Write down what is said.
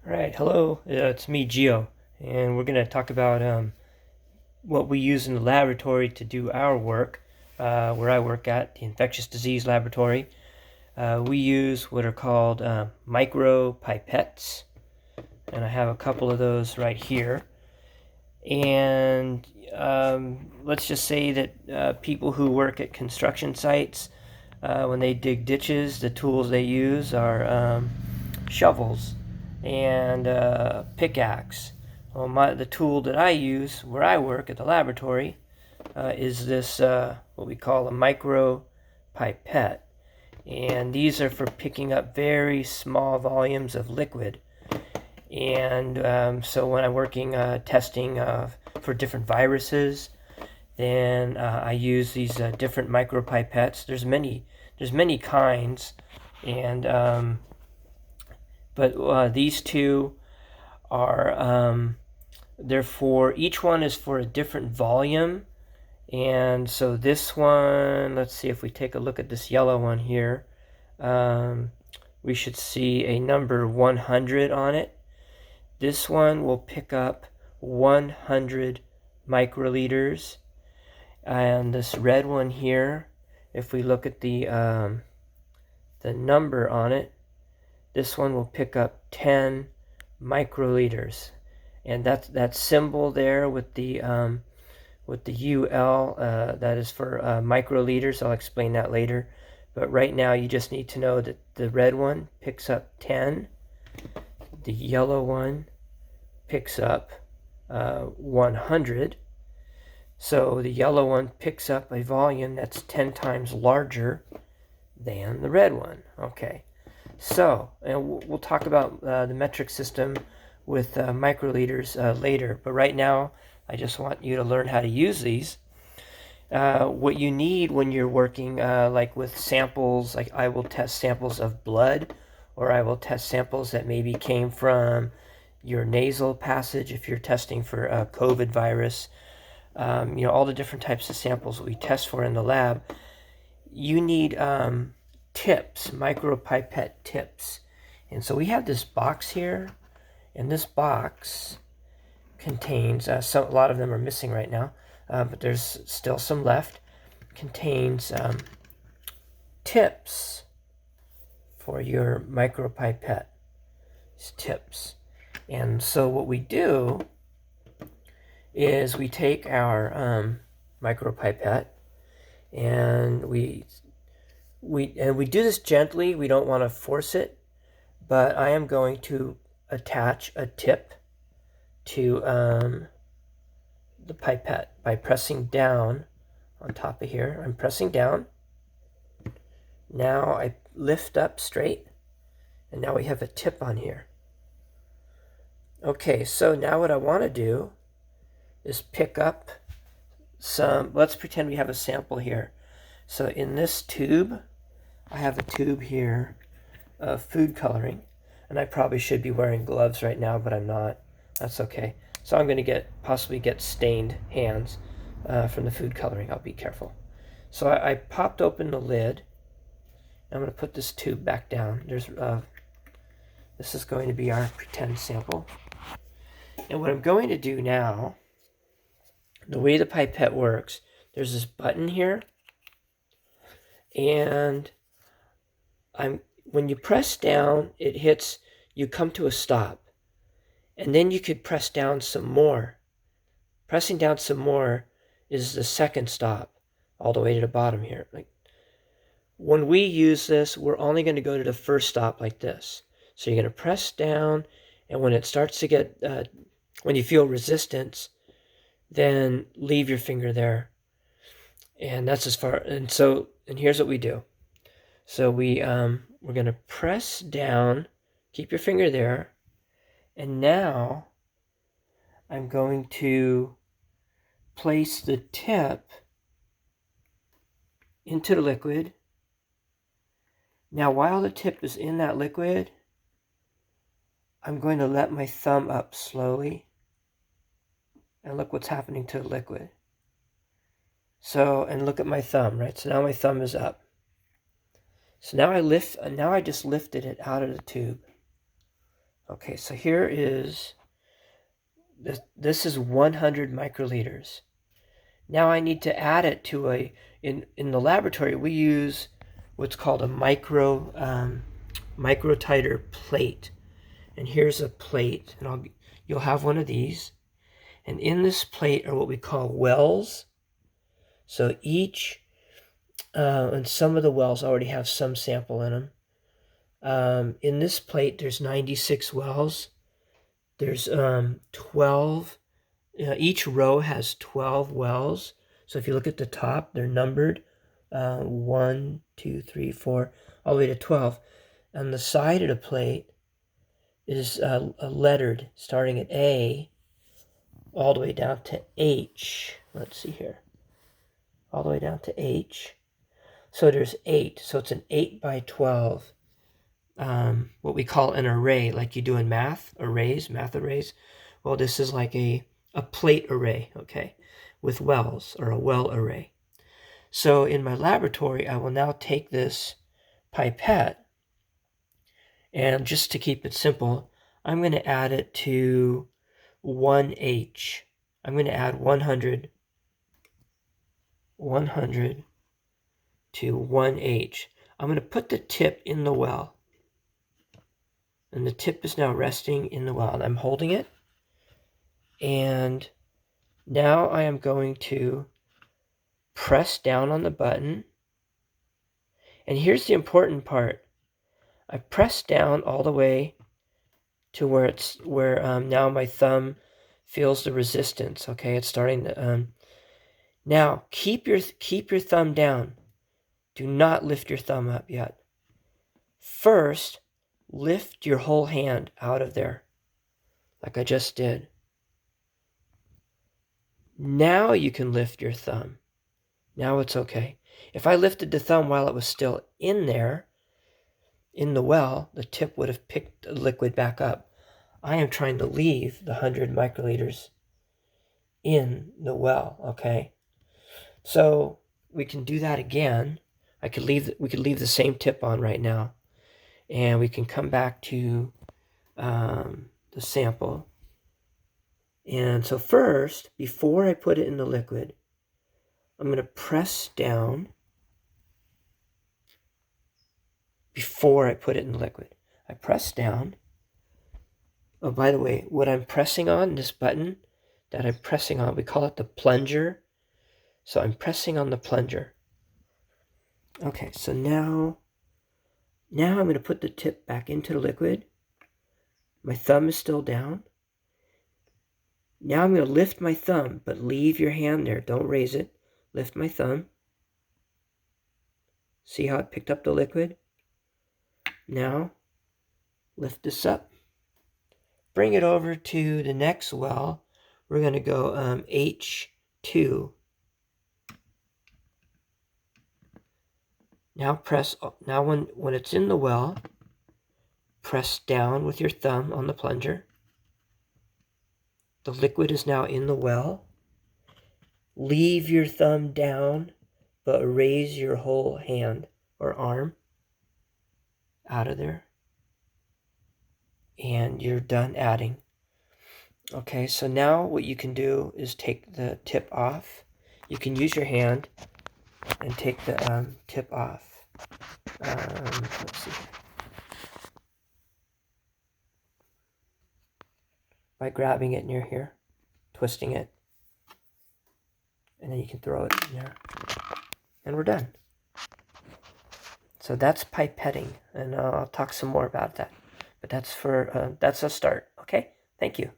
All right, hello, it's me, Gio, and we're going to talk about what we use in the laboratory to do our work. Where I work at, the infectious disease laboratory, we use what are called micro pipettes, and I have a couple of those right here. And let's just say that people who work at construction sites, when they dig ditches, the tools they use are shovels and pickaxe. Well, the tool that I use where I work at the laboratory is this what we call a micro pipette, and these are for picking up very small volumes of liquid. And so when I'm working testing for different viruses, then I use these different micropipettes. There's many kinds, and but these two are therefore each one is for a different volume. And so this one, let's see if we take a look at this yellow one here, we should see a number 100 on it. This one will pick up 100 microliters. And this red one here, if we look at the number on it, this one will pick up 10 microliters. And that symbol there with the UL, that is for microliters. I'll explain that later. But right now you just need to know that the red one picks up 10. The yellow one picks up 100. So the yellow one picks up a volume that's 10 times larger than the red one. Okay. So, and we'll talk about the metric system with microliters later. But right now, I just want you to learn how to use these. What you need when you're working like with samples, like I will test samples of blood, or I will test samples that maybe came from your nasal passage if you're testing for a COVID virus. All the different types of samples we test for in the lab. You need tips, micropipette tips. And so we have this box here, and this box contains, a lot of them are missing right now, but there's still some left, contains tips for your micropipette. These tips. And so what we do is we take our micropipette, and we do this gently. We don't want to force it, but I am going to attach a tip to the pipette by pressing down on top of here. I'm pressing down. Now I lift up straight, and now we have a tip on here. Okay, so now what I want to do is pick up some, let's pretend we have a sample here. So in this tube, I have a tube here of food coloring, and I probably should be wearing gloves right now, but I'm not. That's okay. So I'm going to possibly get stained hands from the food coloring. I'll be careful. So I popped open the lid. I'm going to put this tube back down. This is going to be our pretend sample. And what I'm going to do now, the way the pipette works, there's this button here, and when you press down, it hits, you come to a stop, and then you could press down some more. Pressing down some more is the second stop, all the way to the bottom here. Like, when we use this, we're only going to go to the first stop like this. So you're going to press down, and when it starts to get, when you feel resistance, then leave your finger there. And that's as far, and here's what we do. So we're going to press down, keep your finger there, and now I'm going to place the tip into the liquid. Now while the tip is in that liquid, I'm going to let my thumb up slowly, and look what's happening to the liquid. So, and look at my thumb, right? So now my thumb is up. So now I just lifted it out of the tube. Okay, so here is, this is 100 microliters. Now I need to add it to in the laboratory we use what's called a microtiter plate. And here's a plate, and you'll have one of these. And in this plate are what we call wells. So and some of the wells already have some sample in them. In this plate, there's 96 wells. There's 12. Each row has 12 wells. So if you look at the top, they're numbered 1, 2, 3, 4, all the way to 12. On the side of the plate is lettered, starting at A, all the way down to H. Let's see here. All the way down to H. So there's 8. So it's an 8 by 12. What we call an array, like you do in math arrays. Well, this is like a plate array, okay, with wells, or a well array. So in my laboratory, I will now take this pipette, and just to keep it simple, I'm going to add it to 1H. I'm going to add 100 to 1H. I'm going to put the tip in the well. And the tip is now resting in the well. I'm holding it. And now I am going to press down on the button. And here's the important part. I press down all the way to where now my thumb feels the resistance. Okay, it's starting to now keep your thumb down. Do not lift your thumb up yet. First, lift your whole hand out of there, like I just did. Now you can lift your thumb. Now it's okay. If I lifted the thumb while it was still in there, in the well, the tip would have picked the liquid back up. I am trying to leave the 100 microliters in the well, okay? So we can do that again. We could leave the same tip on right now, and we can come back to the sample. And so first, before I put it in the liquid, I'm going to press down before I put it in the liquid. I press down. Oh, by the way, what I'm pressing on, this button that I'm pressing on, we call it the plunger. So I'm pressing on the plunger. Okay, so now I'm going to put the tip back into the liquid. My thumb is still down. Now I'm going to lift my thumb, but leave your hand there. Don't raise it. Lift my thumb. See how it picked up the liquid? Now, lift this up. Bring it over to the next well. We're going to go H2. Now when it's in the well, press down with your thumb on the plunger. The liquid is now in the well. Leave your thumb down, but raise your whole hand or arm out of there. And you're done adding. Okay, so now what you can do is take the tip off. You can use your hand and take the tip off. Let's see. By grabbing it near here, twisting it, and then you can throw it in there, and we're done. So that's pipetting, and I'll talk some more about that. But that's a start. Okay, thank you.